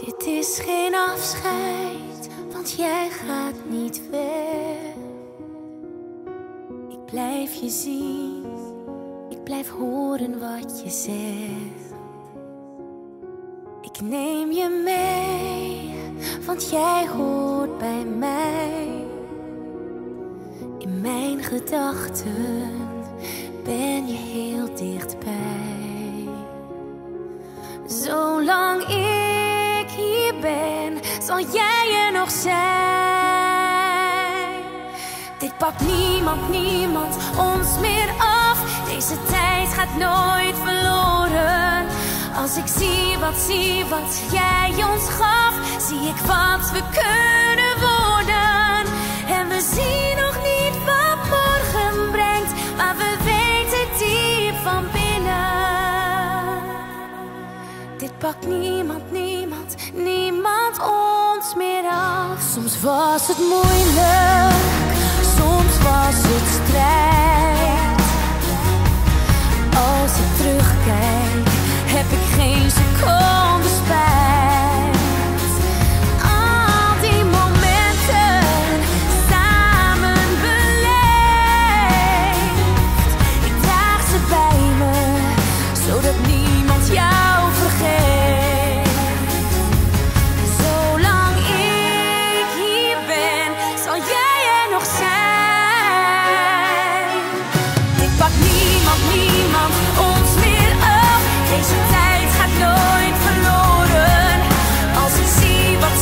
Dit is geen afscheid, want jij gaat niet weg. Ik blijf je zien, ik blijf horen wat je zegt. Ik neem je mee, want jij hoort bij mij. In mijn gedachten ben je heel dichtbij. Zolang ik hier ben, zal jij er nog zijn. Dit pakt niemand ons meer af. Deze tijd gaat nooit verloren. Als ik zie wat jij ons gaf, zie ik wat we kunnen worden. En we zien nog niet wat morgen brengt, maar we weten diep van binnen. Dit pakt niemand ons meer af. Soms was het moeilijk, soms was het strijd. Als ik terugkijk, heb ik geen seconde spijt. Al die momenten samen beleefd. Ik draag ze bij me, zodat niemand jou vergeet. Zolang ik hier ben, zal jij er nog zijn. Dit pakt niemand ons meer af. Deze tijd gaat nooit verloren. Als ik zie wat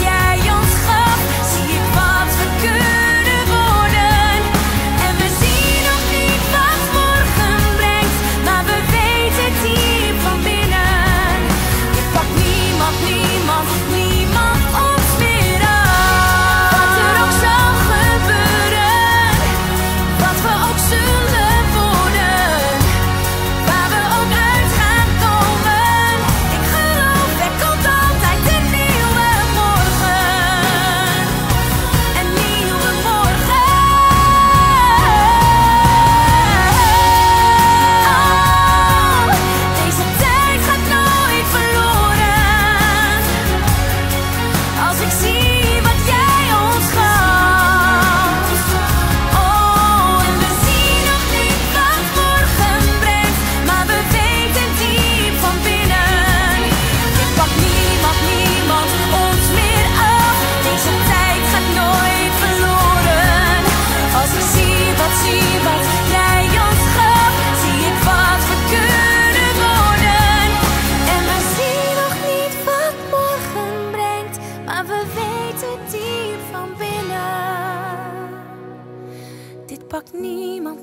jij ons gaf, zie ik wat we kunnen worden. En we zien nog niet wat morgen brengt, maar we weten diep van binnen. Dit pakt niemand ons meer af. Wat er ook zal gebeuren, wat we ook zullen worden, waar we ook uit gaan komen. Ik geloof, er komt altijd een nieuwe morgen. Een nieuwe morgen. Oh, deze tijd gaat nooit verloren. Als ik zie wat jij ons gaf. Oh, en we zien nog niet wat morgen brengt, maar we weten diep van binnen. Dit pakt niemand ons meer af. Deze tijd gaat nooit verloren. Als ik zie wat jij ons gaf, zie ik wat we kunnen worden. En we zien nog niet wat morgen brengt, maar we weten diep van binnen. Dit pakt niemand